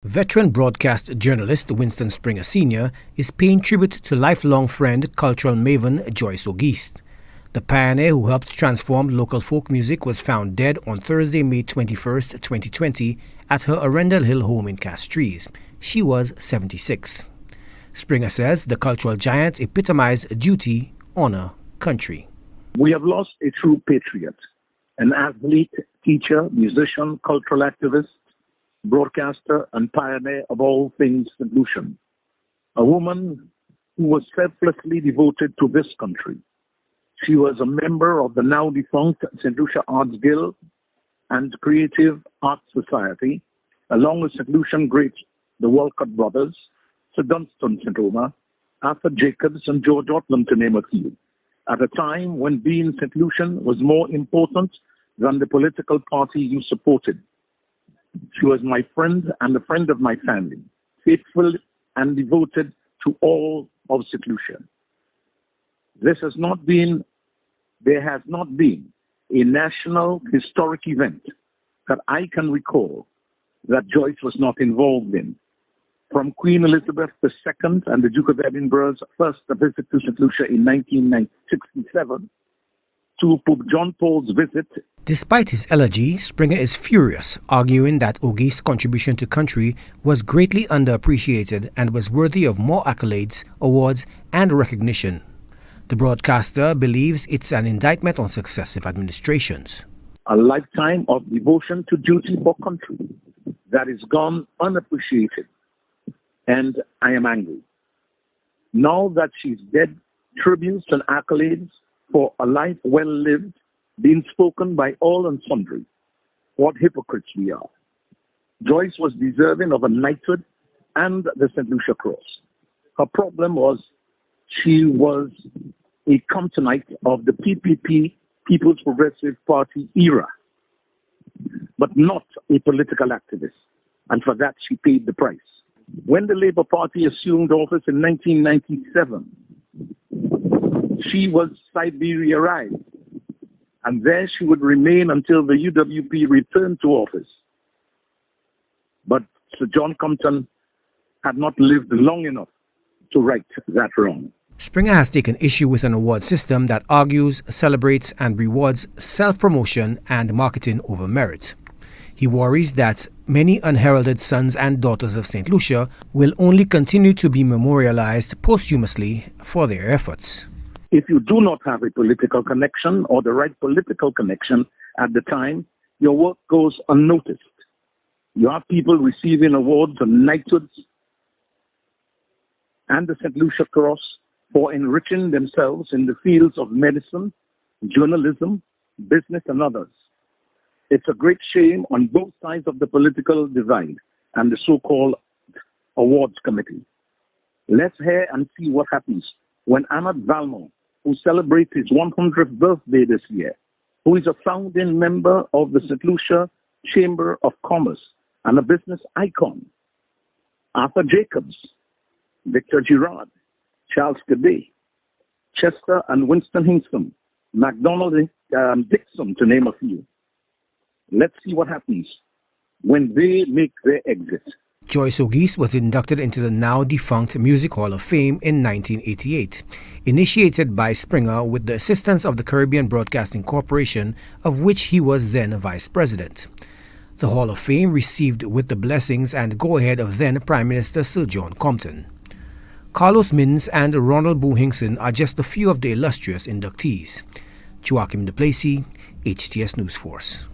Veteran broadcast journalist Winston Springer Sr. is paying tribute to lifelong friend, cultural maven Joyce Auguste. The pioneer who helped transform local folk music was found dead on Thursday, May 21, 2020, at her Arundel Hill home in Castries. She was 76. Springer says the cultural giant epitomized duty, honor, country. We have lost a true patriot, an athlete, teacher, musician, cultural activist, broadcaster, and pioneer of all things St. Lucian. A woman who was selflessly devoted to this country. She was a member of the now defunct St. Lucia Arts Guild and Creative Arts Society, along with St. Lucian greats, the Walcott brothers, Sir Dunstan St. Omer, Arthur Jacobs, and George Otland, to name a few, at a time when being St. Lucian was more important than the political party you supported. She was my friend and a friend of my family, faithful and devoted to all of St. Lucia. There has not been a national historic event that I can recall that Joyce was not involved in. From Queen Elizabeth II and the Duke of Edinburgh's first visit to St. Lucia in 1967, to Pope John Paul's visit. Despite his elegy, Springer is furious, arguing that Auguste's contribution to country was greatly underappreciated and was worthy of more accolades, awards, and recognition. The broadcaster believes it's an indictment on successive administrations. A lifetime of devotion to duty for country that is gone unappreciated. And I am angry. Now that she's dead, tributes and accolades for a life well lived, being spoken by all and sundry. What hypocrites we are. Joyce was deserving of a knighthood and the St. Lucia Cross. Her problem was she was a Comptonite of the PPP, People's Progressive Party era, but not a political activist. And for that, she paid the price. When the Labour Party assumed office in 1997, she was Siberiaized, and there she would remain until the UWP returned to office. But Sir John Compton had not lived long enough to right that wrong. Springer has taken issue with an award system that argues, celebrates, and rewards self-promotion and marketing over merit. He worries that many unheralded sons and daughters of St. Lucia will only continue to be memorialized posthumously for their efforts. If you do not have a political connection or the right political connection at the time, your work goes unnoticed. You have people receiving awards and knighthoods and the St. Lucia Cross for enriching themselves in the fields of medicine, journalism, business, and others. It's a great shame on both sides of the political divide and the so-called awards committee. Let's hear and see what happens when Ahmad Valmont, who celebrates his 100th birthday this year, who is a founding member of the St. Lucia Chamber of Commerce and a business icon, Arthur Jacobs, Victor Girard, Charles Cadet, Chester and Winston Hingston, MacDonald Dixon, to name a few. Let's see what happens when they make their exit. Joyce Auguste was inducted into the now defunct Music Hall of Fame in 1988, initiated by Springer with the assistance of the Caribbean Broadcasting Corporation, of which he was then vice president. The Hall of Fame received with the blessings and go-ahead of then Prime Minister Sir John Compton. Carlos Mins and Ronald Boo Hinkson are just a few of the illustrious inductees. Joachim Duplessis, HTS News Force.